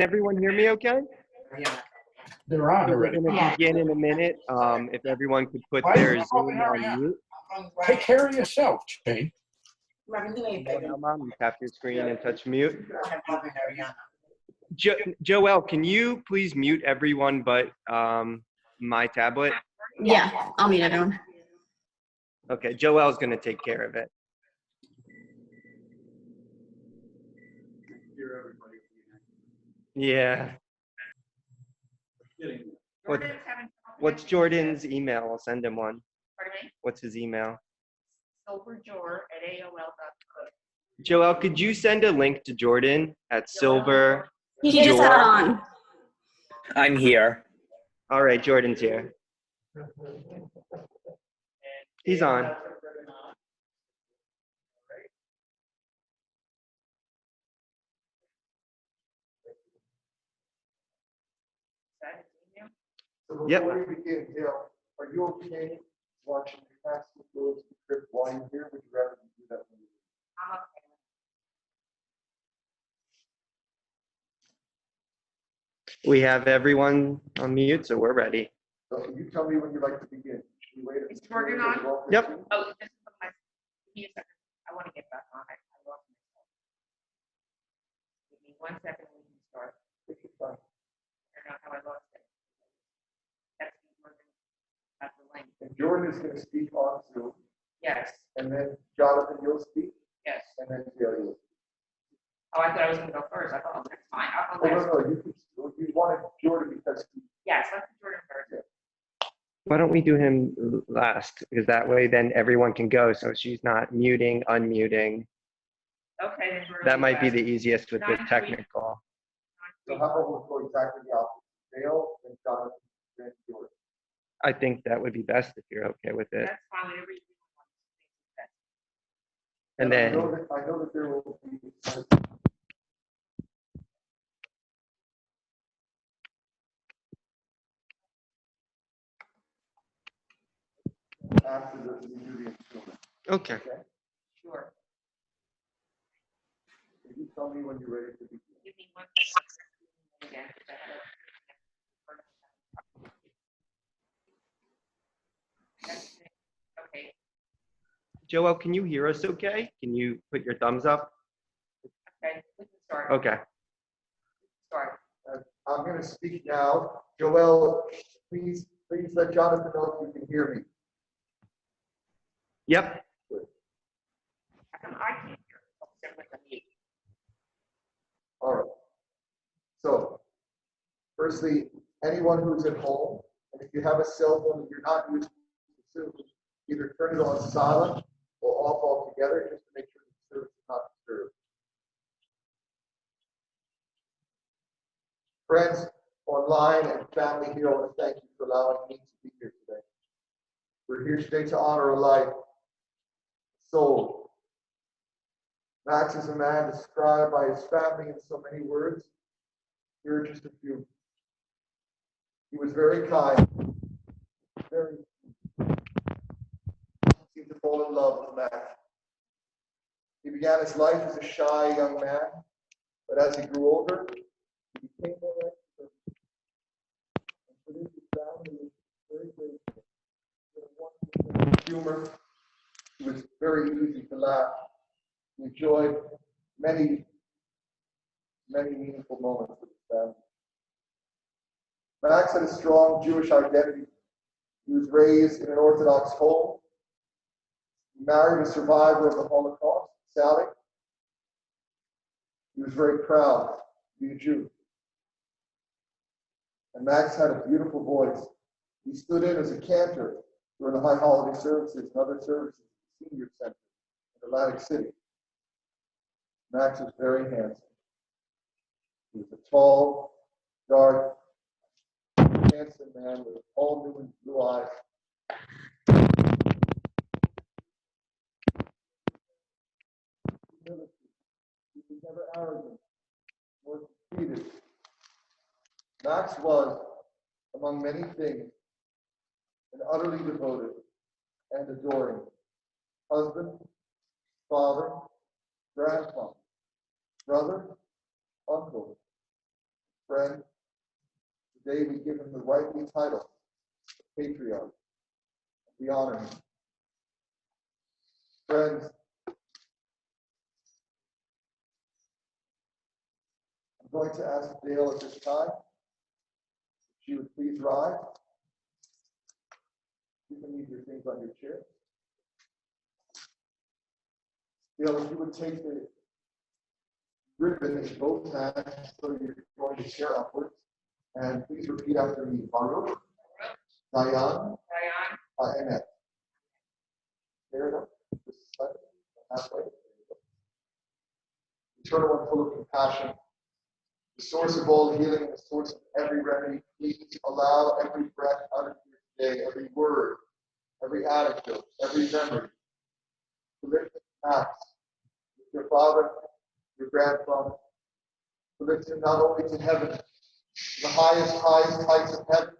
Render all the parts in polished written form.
everyone hear me okay? They're on So we're already. going to begin in a minute. If everyone could put Why their is it Zoom open? Hurry on up. mute. Take care of yourself, Jane. Now, Mom, you tap your screen and touch mute. Joelle, can you please mute everyone but my tablet? Yeah, I'll mute everyone. Okay, Joelle's going to take care of it. Yeah. What's Jordan's email? I'll send him one. Pardon me? What's his email? silverjor@aol.com. Joelle, could you send a link to Jordan at Silver? He just had it on. I'm here. All right, Jordan's here. He's on. So Yep. before we begin, Dale, are you okay watching the Castle Village script while you're here? Would you rather do that when you leave? I'm okay. We have everyone on mute, so we're ready. So you tell me when you'd like to begin. Should we wait? Is Jordan on? Yep. Oh, just put my, give me a second. I want to get back on. I lost myself. Give me 1 second when we can start. Take your time. I don't know how I lost it. That's Jordan at the link. And Jordan is going to speak on Zoom, Yes, and then Jonathan, you'll speak, yes. and then Dale, you'll speak. Oh, I thought I was going to go first. I thought, oh, that's fine. I'll Oh, go no, last. no, you wanted Jordan because he, Yes, let's do Jordan first. Why don't we do him last? Because that way then everyone can go, so she's not muting, unmuting. Okay, then Jordan. That might be last. the easiest with the technical. so how about we'll go exactly the opposite? Dale, then Jonathan, then Jordan. I think that would be best if you're okay with it. That's fine. Whatever you want. And I then, know that there will be, after we do the instrument. okay. Sure. Can you tell me when you're ready to begin? Give me 1 second. Again, 'cause I had Okay, Joel, can you hear us okay? Can you put your thumbs up? okay, we can start. Okay. Start. I'm going to speak now. Joel, please let Jonathan know if you can hear me. Yep. I can't hear. I'll sit with the mute. All right. So, firstly, anyone who's at home, and if you have a cell phone and you're not using Zoom, either turn it on silent or off altogether just to make sure the service is not disturbed. Friends online and family here, I want to thank you for allowing me to be here today. We're here today to honor a life, a soul. Max is a man described by his family in so many words. Here are just a few. He was very kind, very seemed to fall in love with Max. He began his life as a shy young man, but as he grew older, he became more extroverted. And for this, his family was very grateful. He had a wonderful sense of humor. He was very easy to laugh. He enjoyed many meaningful moments with his family. Max had a strong Jewish identity. He was raised in an Orthodox home. He married a survivor of the Holocaust, Sally. He was very proud to be a Jew. And Max had a beautiful voice. He stood in as a cantor during the high holiday services and other services at the Senior Center in Atlantic City. Max was very handsome. He was a tall, dark, handsome man with all new and blue eyes. Humility. He was never arrogant nor conceited. Max was, among many things, an utterly devoted and adoring husband, father, grandfather, brother, uncle, friend. Today we give him the rightly title, patriarch. We honor him. Friends, I'm going to ask Dale at this time if she would please rise. You can leave your things on your chair. Dale, if you would take the ribbon in both hands so you're going to chair upwards. And please repeat after me. Baruch, Dayan, Emet. There it is. This side, halfway. Eternal and full of compassion, the source of all healing, the source of every remedy, please allow every breath out of your day, every word, every anecdote, every memory, to lift Max with your father, your grandfather, to lift him not only to heaven, the highest heights of heaven,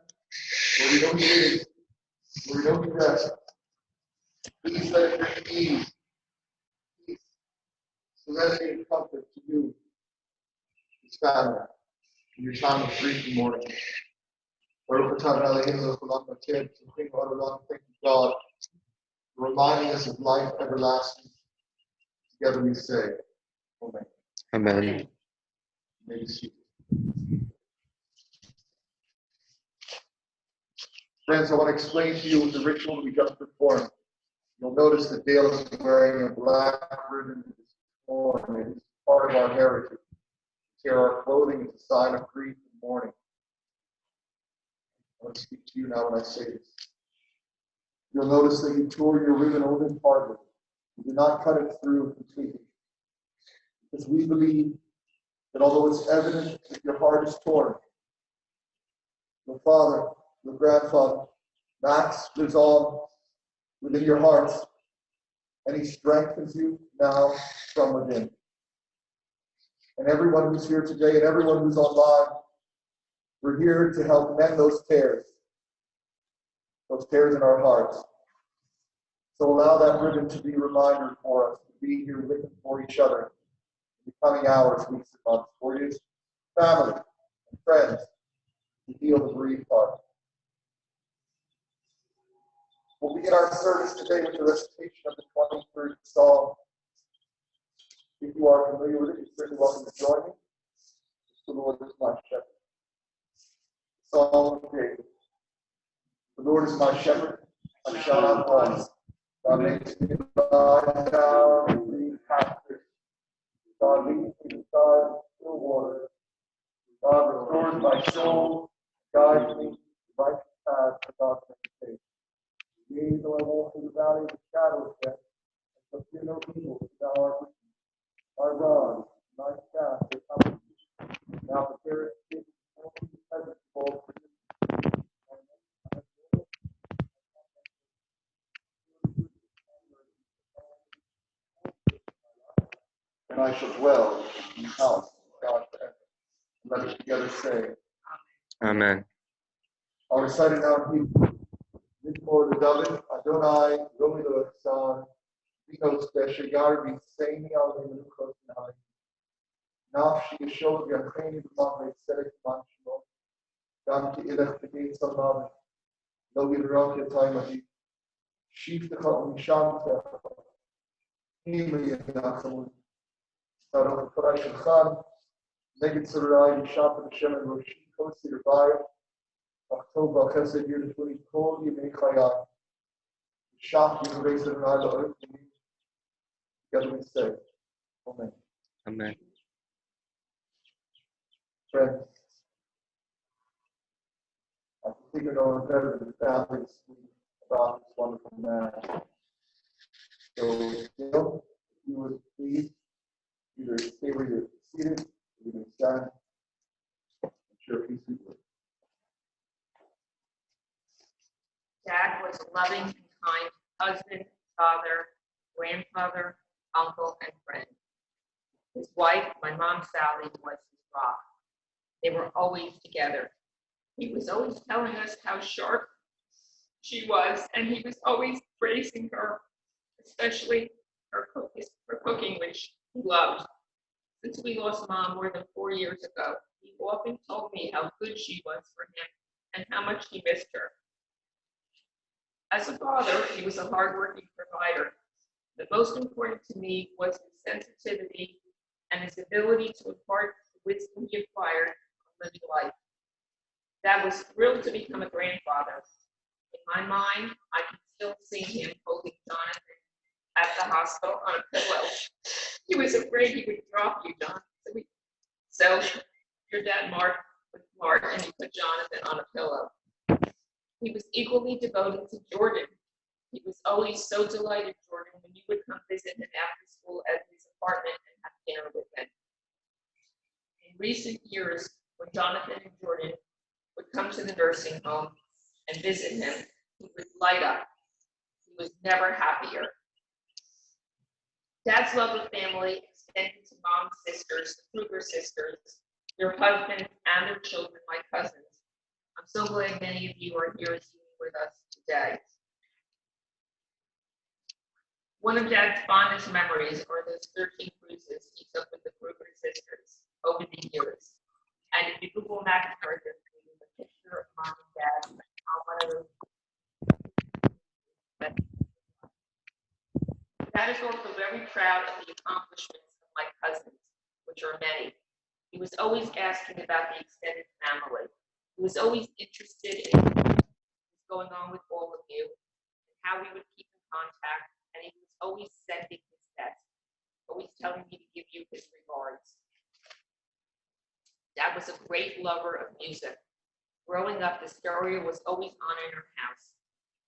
where we know he is, where we know he rests. Please let it bring ease, peace, serenity, and comfort to you, his family, in your time of grief and mourning. Thank you, God, for reminding us of life everlasting. Together we say, Amen. Amen. May you see. Friends, I want to explain to you the ritual we just performed. You'll notice that Dale is wearing a black ribbon this morning. It is part of our heritage. To tear our clothing is a sign of grief and mourning. I want to speak to you now when I say this. You'll notice that you tore your ribbon only partly. You did not cut it through completely. Because we believe that although it's evident that your heart is torn, your father, your grandfather, Max lives on within your hearts, and he strengthens you now from within. And everyone who's here today and everyone who's online, we're here to help mend those tears in our hearts. So allow that ribbon to be a reminder for us to be here with and for each other in the coming hours, weeks, and months, for his family and friends to heal the bereaved heart. We'll begin our service today with the recitation of the 23rd Psalm. If you are familiar with it, you're certainly welcome to join me. The Lord is my shepherd. Psalm of David. The Lord is my shepherd, I shall not want. God makes me lie down in green pastures. God leads me beside still waters. God restores my soul, guides me to the right path for God's sake. Yea, though I walk through the valley of the shadow of death, I shall fear no evil, for thou art with me. Thy rod, thy staff, they comfort me. Thou preparest me before me in the presence of all sinners. And I shall dwell in the house of God forever. Let us together say, Amen. I'll recite it now in Hebrew. Mizmor David, Adonai, Romilo Etsan, Vinos Beshagar, Viseni al Menuchos Nai. Nafshi Yeshua Yacheni B'Mavre Tzedek Manshmo, Gam Ki Ilech Tegeit Salmav, Lo Yirok Yatai Mahi, Shiftecha Umishamtecha, Himri Yinachamun, Sarach Korai Shulchan, Neged Sarai, Yishap Hashem and Roshi, Kosi Revive, October Chesed Year 20, Kol Yimei Chayai, Shach Yirei Sarai La'orim, together we say, Amen. Amen. Friends, I think you know better than the family speak about this wonderful man. So, Dale, if you would please either stay where you're seated, or you can stand, and share a piece of your. Dad was a loving and kind husband, father, grandfather, uncle, and friend. His wife, my mom Sally, was his rock. They were always together. He was always telling us how sharp she was, and he was always praising her, especially her cooking, which he loved. Since we lost Mom more than 4 years ago, He often told me how good she was for him and how much he missed her. As a father, he was a hardworking provider. The most important to me was his sensitivity and his ability to impart the wisdom he acquired from living life. Dad was thrilled to become a grandfather. In my mind, I can still see him holding Jonathan at the hospital on a pillow. He was afraid he would drop you, John. So your dad Mark and he put Jonathan on a pillow. He was equally devoted to Jordan. He was always so delighted, Jordan, when you would come visit him after school at his apartment and have dinner with him. In recent years, when Jonathan and Jordan would come to the nursing home and visit him, he would light up. He was never happier. Dad's love of family extended to mom's sisters, the Kruger sisters, their husbands, and their children, my cousins. I'm so glad many of you are here with us today. One of Dad's fondest memories are those 13 cruises he took with the Kruger sisters over the years. And if you Google Maps Earth, there's a picture of Mom and Dad on one of those. Dad is also very proud of the accomplishments of my cousins, which are many. He was always asking about the extended family. He was always interested in what was going on with all of you and how we would keep in contact. And he was always sending his best, always telling me to give you his regards. Dad was a great lover of music. Growing up, the stereo was always on in our house.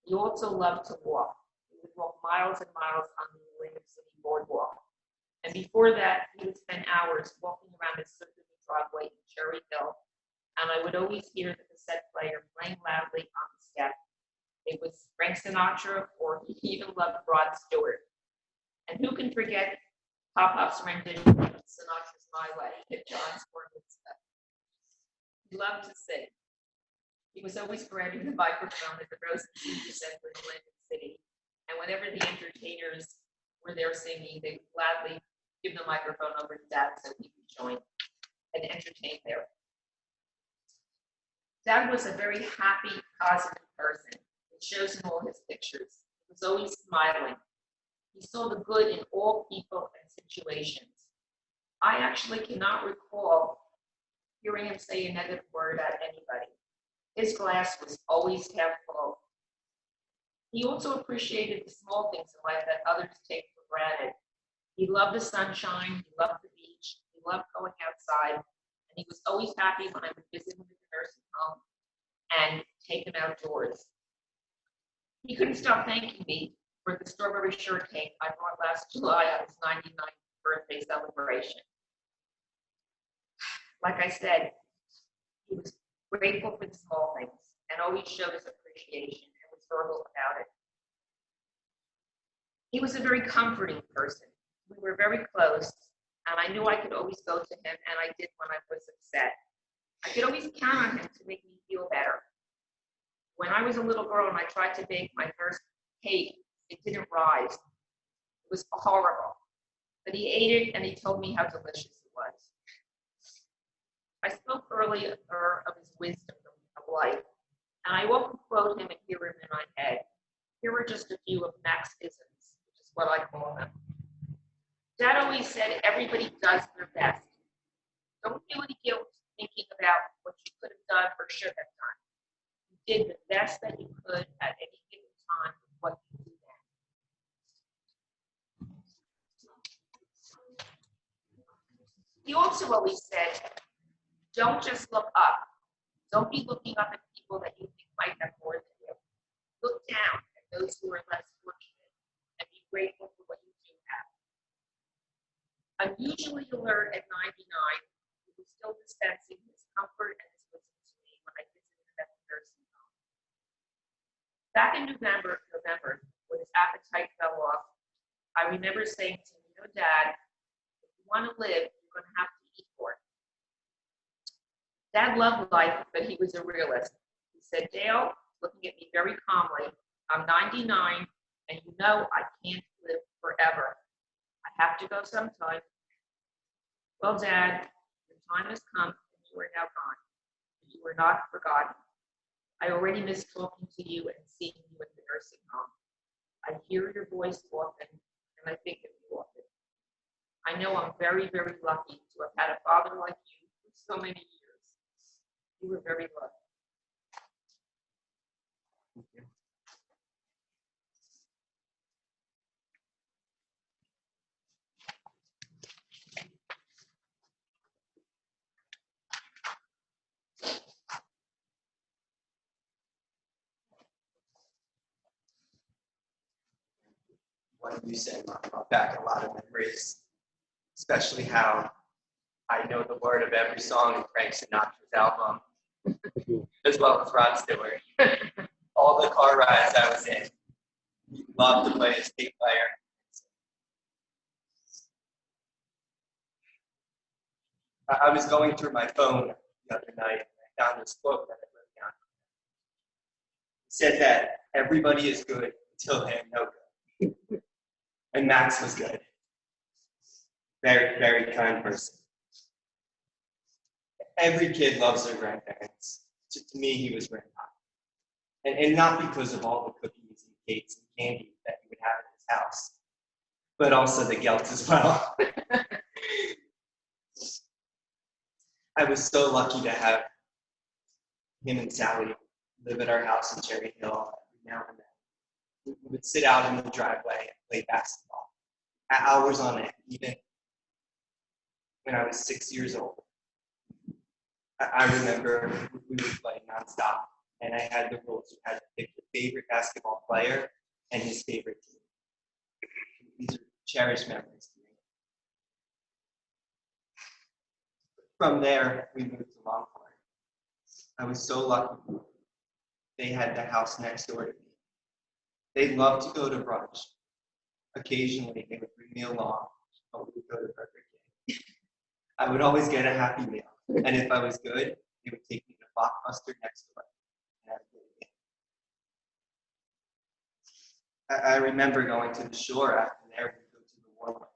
He also loved to walk. He would walk miles and miles on the Atlantic City boardwalk. And before that, he would spend hours walking around his circular driveway in Cherry Hill. And I would always hear the cassette player playing loudly on the step. It was Frank Sinatra, or he even loved Rod Stewart. And who can forget Pop-Pop's rendition of Sinatra's My Way at John's bar mitzvah? He loved to sing. He was always grabbing the microphone at the Rosen Senior Center in Atlantic City. And whenever the entertainers were there singing, they would gladly give the microphone over to Dad so he could join and entertain there. Dad was a very happy, positive person. It shows in all his pictures. He was always smiling. He saw the good in all people and situations. I actually cannot recall hearing him say a negative word about anybody. His glass was always half full. He also appreciated the small things in life that others take for granted. He loved the sunshine, he loved the beach, he loved going outside, and he was always happy when I would visit him at the nursing home and take him outdoors. He couldn't stop thanking me for the strawberry shortcake I bought last July on his 99th birthday celebration. Like I said, he was grateful for the small things and always showed his appreciation and was verbal about it. He was a very comforting person. We were very close, and I knew I could always go to him, and I did when I was upset. I could always count on him to make me feel better. When I was a little girl and I tried to bake my first cake, it didn't rise. It was horrible. But he ate it and he told me how delicious it was. I spoke earlier of his wisdom of life, and I often quote him and hear him in my head. Here are just a few of Max-isms, which is what I call them. Dad always said everybody does their best. Don't feel any guilt thinking about what you could have done or should have done. You did the best that you could at any given time with what you do then. He also always said, don't just look up. Don't be looking up at people that you think might have more than you. Look down at those who are less fortunate and be grateful for what you do have. Unusually alert at 99, he was still dispensing his comfort and his wisdom to me when I visited him at the nursing home. Back in November, when his appetite fell off, I remember saying to him, Dad, if you want to live, you're going to have to eat for it. Dad loved life, but he was a realist. He said, Dale, looking at me very calmly, I'm 99, and you know I can't live forever. I have to go sometime. Well, Dad, your time has come, and you you are now gone. But you were not forgotten. I already miss talking to you and seeing you in the nursing home. I hear your voice often, and I think of you often. I know I'm very, very lucky to have had a father like you for so many years. You were very lucky. What you said brought back a lot of memories, especially how I know the word of every song in Frank Sinatra's album, as well as Rod Stewart. All the car rides I was in, he loved to play his tape player. I was going through my phone the other night and I found this quote that I wrote down. It said that everybody is good until they're no good. And Max was good. Very, very kind person. Every kid loves their grandparents. To me, he was grandpa. And not because of all the cookies and cakes and candy that he would have in his house, but also the gelt as well. I was so lucky to have him and Sally live at our house in Cherry Hill every now and then. We would sit out in the driveway and play basketball, hours on end, even when I was 6 years old. I remember we would play nonstop, and I had the rules. You had to pick your favorite basketball player and his favorite team. These are cherished memories to me. From there, we moved to Longport. I was so lucky. They had the house next door to me. They loved to go to brunch. Occasionally, they would bring me along, but we would go to Burger King. I would always get a Happy Meal, and if I was good, they would take me to Blockbuster next door. And I would go again. I remember going to the shore after there, we'd go to the Warwick.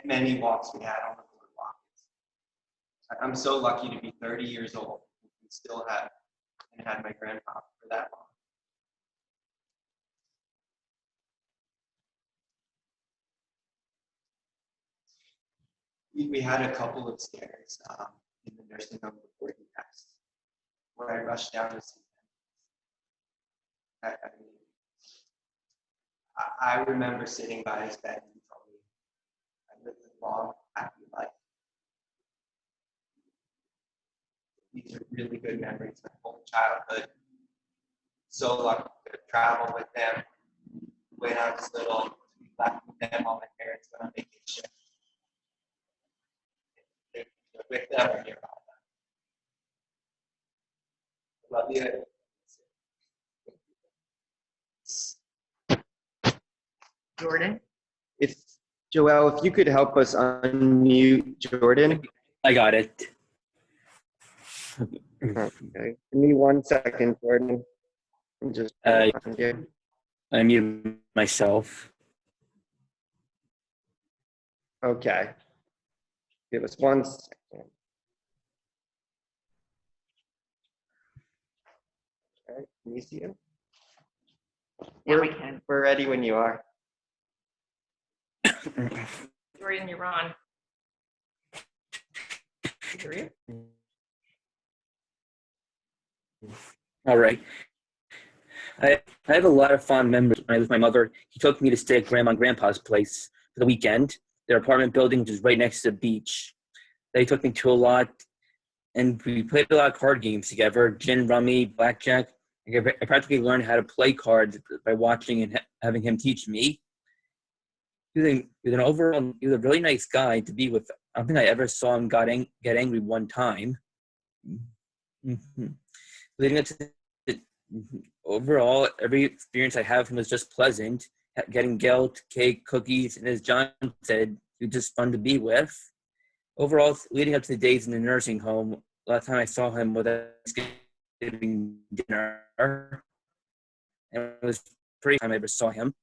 Many walks we had on the boardwalk. I'm so lucky to be 30 years old and still have and had my grandpa for that long. We had a couple of scares in the nursing home before he passed, where I rushed down to see him. I remember sitting by his bed and he told me I lived a long, happy life. These are really good memories, my whole childhood. So lucky to travel with them when I was little, to be left with them while my parents went on vacation. With them or nearby them. Love you. Jordan? If Joelle, if you could help us unmute Jordan. I got it. Okay. Give me 1 second, Jordan. I'm just Uh, find you. I muted myself. Okay. Give us 1 second. All right, can you see him? Now we can. We're ready when you are. Jordan, you're on. Hear you? All right. I have a lot of fond memories. When I was with my mother, he took me to stay at Grandma and Grandpa's place for the weekend. Their apartment building, which is right next to the beach. They took me to a lot, and we played a lot of card games together, gin, rummy, blackjack. I practically learned how to play cards by watching and having him teach me. He was a really nice guy to be with. I don't think I ever saw him get angry one time. Mm-hmm. Leading up to overall, every experience I have with him was just pleasant. Getting gelt, cake, cookies, and as John said, he was just fun to be with. Overall, leading up to the days in the nursing home, last time I saw him was at Thanksgiving dinner, and it was the first time I ever saw him.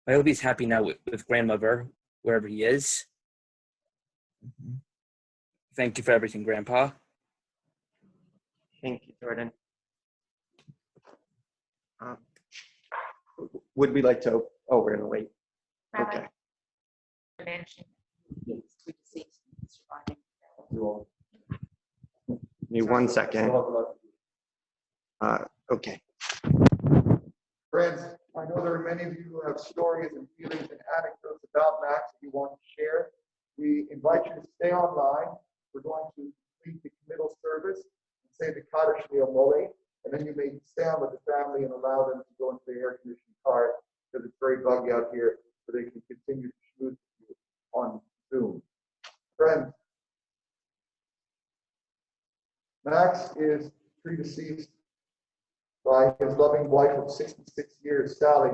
I hope he's happy now with grandmother, wherever he is. If Thank you for everything, Grandpa. Thank you, Jordan. Um, Would we like to, oh, we're gonna wait. Rabbi, Okay. mention the deceased surviving. You all. Give me 1 second. Okay. Friends, I know there are many of you who have stories and feelings and anecdotes about Max that you want to share. We invite you to stay online. We're going to complete the committal service and say the Kaddish Mole, and then you may stay on with the family and allow them to go into the air conditioned car because it's very buggy out here, so they can continue to schmooze with you on Zoom. Friends, Max is predeceased by his loving wife of 66 years, Sally,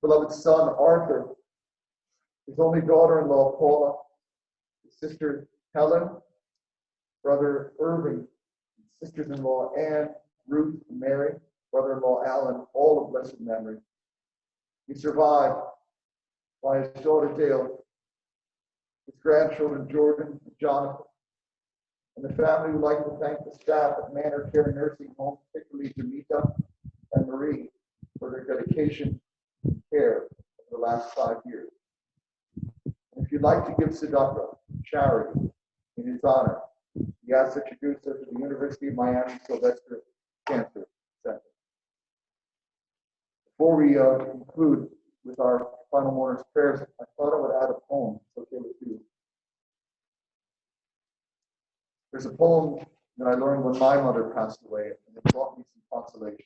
beloved son, Arthur, his only daughter-in-law, Paula, his sister, Helen, brother, Irving, sisters-in-law, Anne, Ruth, and Mary, brother-in-law, Alan, all of blessed memory. He's survived by his daughter, Dale, his grandchildren, Jordan and Jonathan, and the family would like to thank the staff at Manor Care Nursing Home, particularly Jamita and Marie, for their dedication and care over the last 5 years. And if you'd like to give tzedakah, charity, in his honor, we ask that you do so to the University of Miami Sylvester Cancer Center. Before we conclude with our final mourner's prayers, I thought I would add a poem. It's okay with you. There's a poem that I learned when my mother passed away, and it brought me some consolation.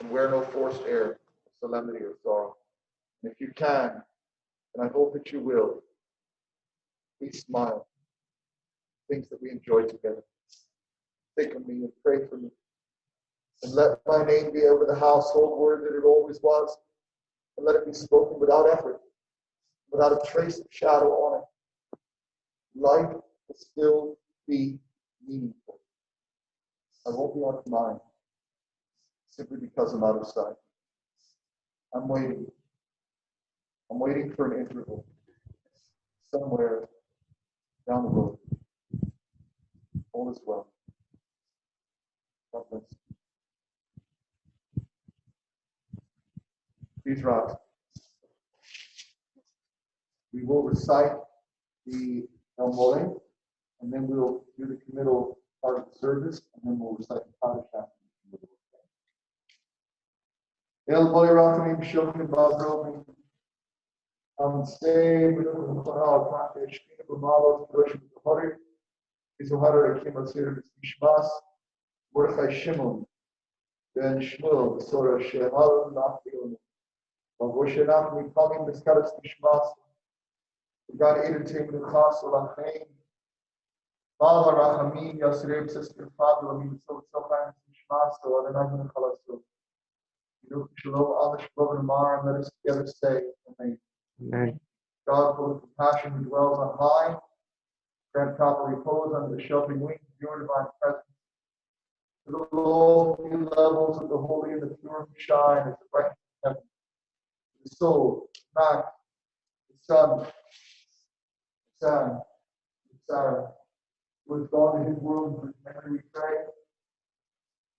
And wear no forced air, solemnity, or sorrow. And if you can, and I hope that you will, please smile. Things that we enjoy together. Think of me and pray for me. And let my name be over the household word that it always was. And let it be spoken without effort, without a trace of shadow on it. Life will still be meaningful. I won't be on mine simply because I'm out of sight. I'm waiting. I'm waiting for an interval somewhere down the road. All is well. God bless. Please rise. We will recite the El Mole, and then we'll do the committal part of the service, and then we'll recite the Kaddish after the committal. El Mole Rachamim Shokim Bazromi. Stay with the Chorale Kante Shkina B'Malos Rosh B'Chorim. Izohar Akim Atzir B'Shmas. Mordechai Shimon Ben Shmuel B'Sora Shehal Nachil. V'Voshenach Mikamim B'Skalas B'Shmas. God aided him to Chas Olachem. Baal HaRachamim Yasreb Sister Fadl Amin So Tzochan B'Shmas. So Adonai B'Chalasu. Shalom, Allah, Shalom, and Mar, and let us together say, Amen. Amen. God, full of compassion, who dwells on high, grant proper repose under the sheltering wings of your divine presence. To the lofty levels of the holy and the pure who shine as the brightness of heaven. The soul, Max, the Son, Sam, Sarah, who has gone to his world for his memory, we pray.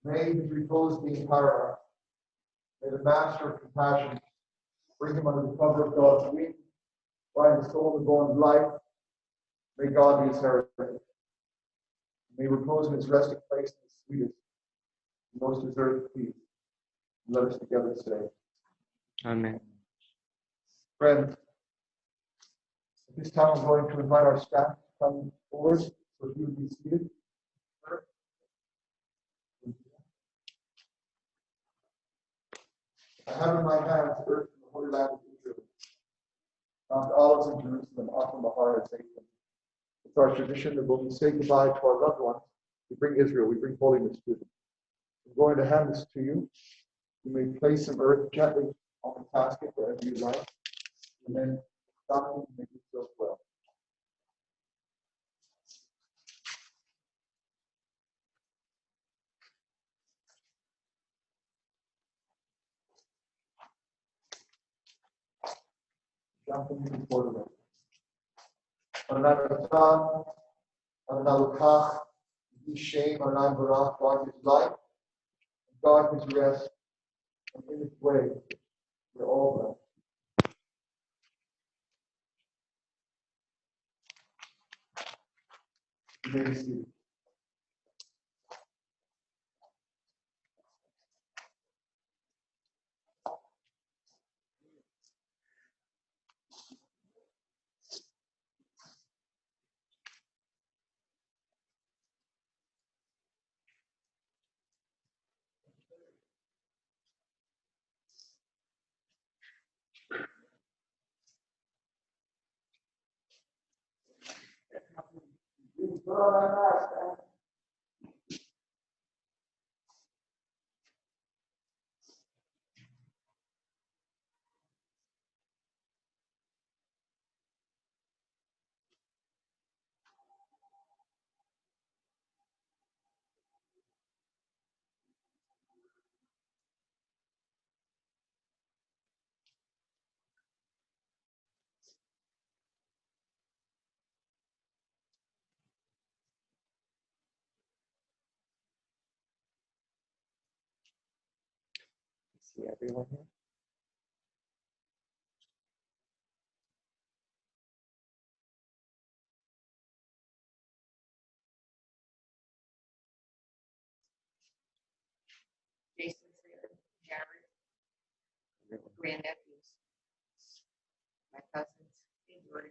May his repose be entire. May the Master of compassion bring him under the cover of God's wing, find his soul in the bone of life. May God be his heritage. May repose in his resting place in the sweetest, most deserved peace. Let us together say, Amen. friends, at this time I'm going to invite our staff to come forward, so if you would be seated. I have in my hands the earth from the Holy Land of Israel. Found olives in Jerusalem, often Mahar has taken. It's our tradition that when we say goodbye to our loved ones, we bring Israel, we bring holiness to them. I'm going to hand this to you. You may place some earth gently on the casket wherever you like, and then stop and make it so well. Jumping before the Lord. Adonai Natan, Adonai Lukach, Yishem, Adonai Barach, God is life, and God is rest, and in His way, we're all blessed. You may be seated. Put on that mask, man. See everyone here? Jason's there, Jared, grandnephews, my cousins, Ingrid.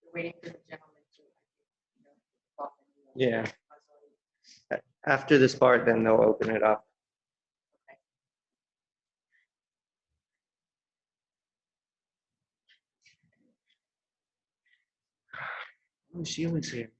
We're waiting for the gentleman to, talk and, Yeah. After this part, then they'll open it up. Oh, she was here.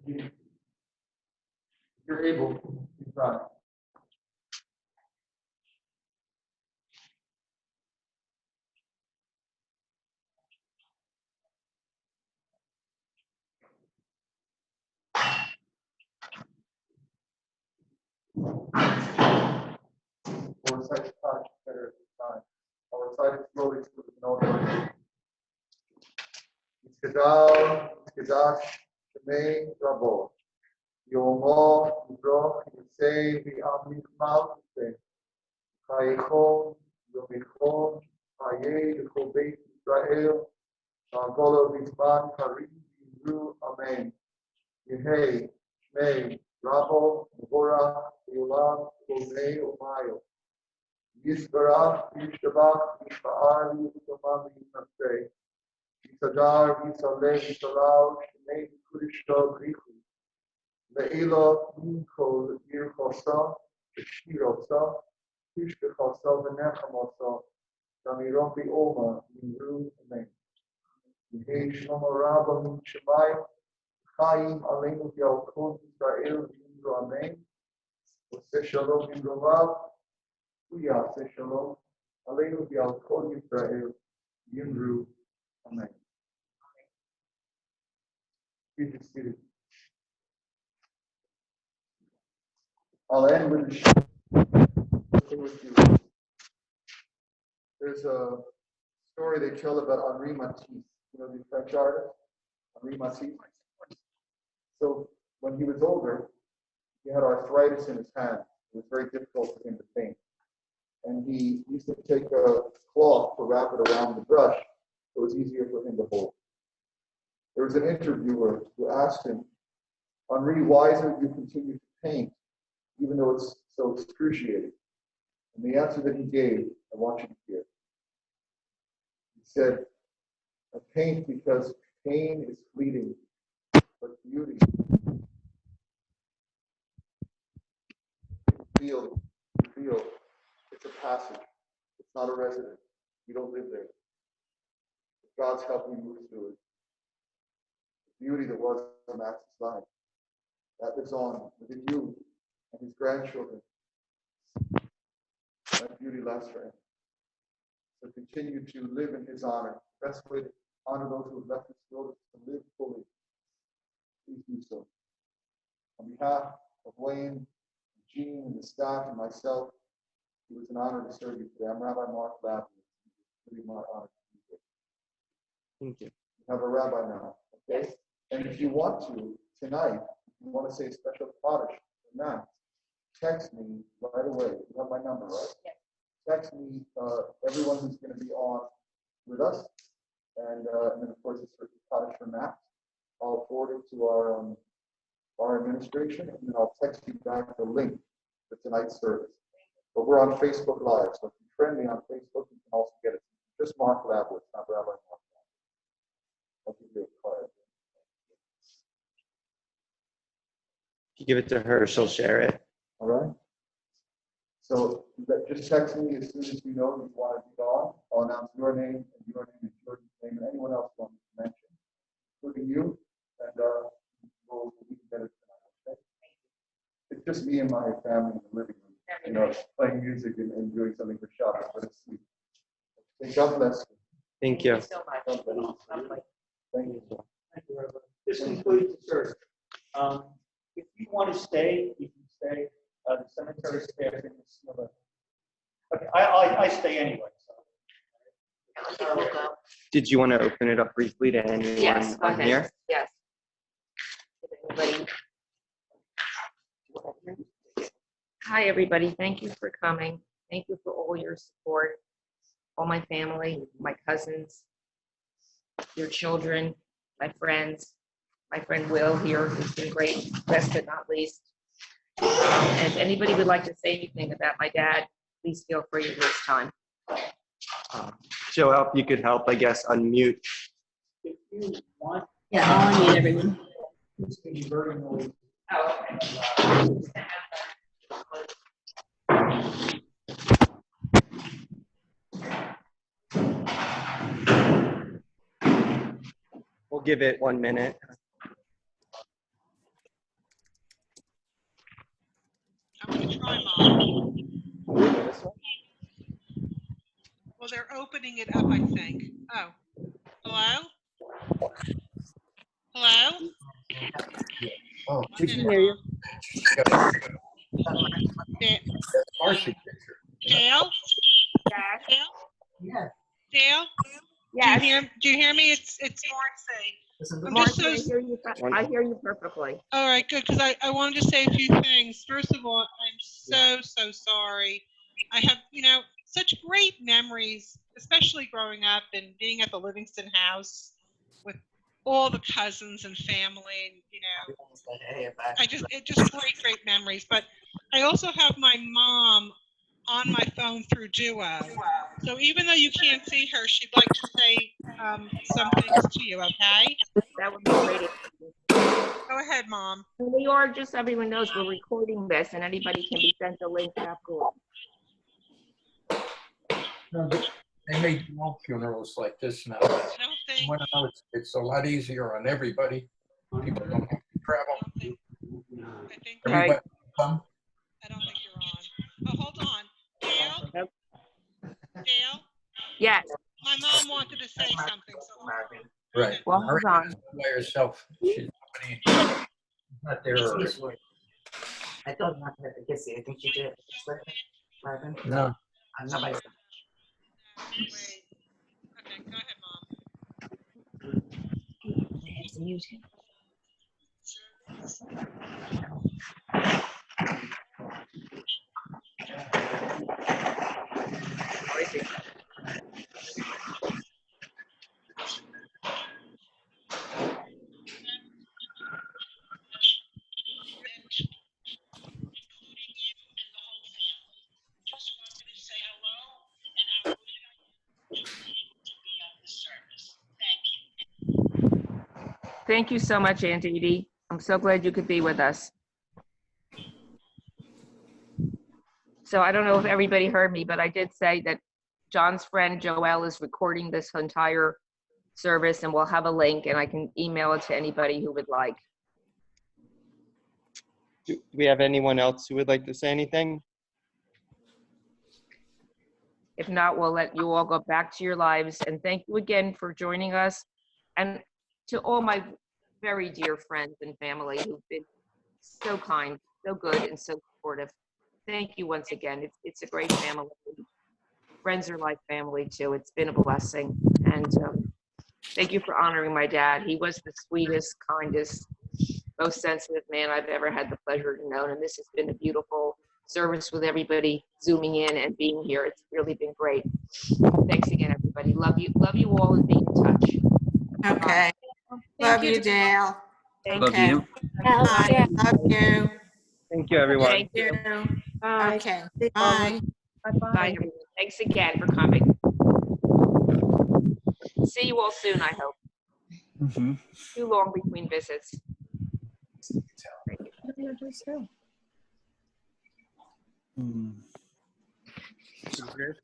If you're able, you try. Or recite the Kaddish better at this time. I'll recite it slowly so we can all hear it. Yitzchadal, Yitzchadash, Shemei, Rabo. Yomo, Yibroch, Yisei, V'am Nichmal, Yisei. Chayichon, Yomichon, Chaye, L'chol Beit Yisrael, V'agolo V'zman, Karim, Yimru, Amen. Yehei, Shmei, Rabo, Mevorach, Yolam, Kolmei, Omayo. Yisbarach, Yishtabach, Yishba'ar, Yishtamam, Yisnasei. Yisadar, Yisaleh, Yisalao, Shemei, Kurishto, Grichu. Le'ilo, Minkol, Yirchosa, Shirosa, Tishbechosa, Venechamosa, Damiron Bi'oma, Yimru, Amen. Yehei Shlomo Rabba, Min Shemayim, Chaim, Aleinu, Yalkon, Yisrael, Yimru, Amen. Oseh Shalom, Yimru Rav, Uyaseh Shalom, Aleinu, Yalkon, Yisrael, Yimru, Amen. Please be seated. I'll end with with you. There's a story they tell about Henri Matisse, you know, the French artist, Henri Matisse. So when he was older, he had arthritis in his hand. It was very difficult for him to paint. And he used to take a cloth to wrap it around the brush so it was easier for him to hold. There was an interviewer who asked him, Henri, why is it you continue to paint, even though it's so excruciating? And the answer that he gave, I want you to hear. He said, I paint because pain is fleeting, but beauty. You feel it's a passage. It's not a residence. You don't live there. God's helping you move through it. The beauty that was Max's life, that lives on within you and his grandchildren. That beauty lasts forever. So continue to live in his honor. The best way to honor those who have left this world is to live fully. Please do so. On behalf of Wayne, Jean, and the staff, and myself, it was an honor to serve you today. I'm Rabbi Mark Lapin. It's really my honor to be here. Thank you. We have a rabbi now, okay? And if you want to, tonight, if you want to say a special Kaddish or Mass, text me right away. You have my number, right? Yes. Text me everyone who's going to be on with us. And then, of course, it's for Kaddish for Mass. I'll forward it to our administration, and then I'll text you back the link for tonight's service. But we're on Facebook Live, so if you friend me on Facebook, you can also get it. Just Mark Labowitz, not Rabbi Mark Labowitz. I'll give you a card. If you give it to her, she'll share it. All right? So just text me as soon as you know you want to be on. I'll announce your name and Jordan's name and anyone else you want me to mention, including you, and we'll get it tonight, okay? It's just me and my family in the living room, you know, playing music and doing something for Shabbat, but it's sweet. Okay, God bless you. Thank you. So much. God bless you. Thank you. Thank you, Reverend. This concludes the service. If you want to stay, you can stay. The cemetery staff in the similar. Okay, I stay anyway. So. Did you want to open it up briefly to anyone Yes, go on ahead. here? Yes. Everybody. Hi, everybody. Thank you for coming. Thank you for all your support. All my family, my cousins, your children, my friends, my friend Will here, who's been great, last but not least. And if anybody would like to say anything about my dad, please feel free at this time. Joel, if you could help, I guess, unmute. If you want, Yeah, I'll unmute everyone. this can be very noisy. Oh, okay. We'll give it 1 minute. they're opening it up, I think. Oh, hello? Hello? Oh, We can hear you. Marcy picture. Dale? Yes. Dale? Yeah. Dale? Yes. Do you hear me? It's Marcy. I'm just Marcy, so, I hear you perfectly. all right, good, because I wanted to say a few things. First of all, I'm so sorry. I have, such great memories, especially growing up and being at the Livingston house with all the cousins and family, just great memories. But I also have my mom on my phone through Duo. So even though you can't see her, she'd like to say some things to you, okay? That would be great. Go ahead, Mom. We are, just so everyone knows, we're recording this and anybody can be sent the link afterwards. No, they make long funerals like this now. I don't think, You wanna know, it's a lot easier on everybody. People don't have to travel. I think, Everybody come. I don't think you're on. Oh, hold on. Dale? Dale? Yes, My mom wanted to say something, so. Right. well, hold on. By herself. She's not there. I thought not to get I think she did. No. Nobody. Wait. Okay, go ahead, Mom. Thank you so much, Aunt Edie. I'm so glad you could be with us. So I don't know if everybody heard me, but I did say that John's friend Joelle is recording this entire service and we'll have a link and I can email it to anybody who would like. Do we have anyone else who would like to say anything? If not, we'll let you all go back to your lives. And thank you again for joining us. And to all my very dear friends and family who've been so kind, so good, and so supportive. Thank you once again. It's a great family. Friends are like family too. It's been a blessing. And thank you for honoring my dad. He was the sweetest, kindest, most sensitive man I've ever had the pleasure to know. And this has been a beautiful service with everybody zooming in and being here. It's really been great. Thanks again, everybody. Love you all, and be in touch. Okay. Love you, Dale. Thank Love Okay. you. Bye. Love you. Thank you, everyone. Thank you. Okay. Bye. Bye, everyone. Thanks again for coming. See you all soon, I hope. Mm-hmm. Too long between visits.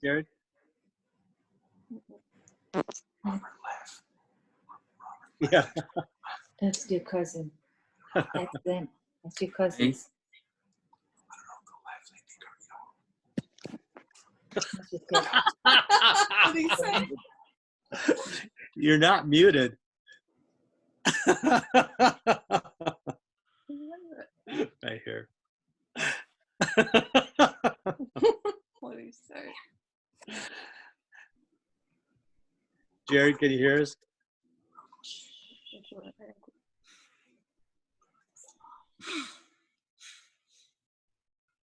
Jared? Yeah. That's your cousin. That's them. That's your cousins. That's your cousin. What did he say? You're not muted. Right here. What did he say? Jared, can you hear us?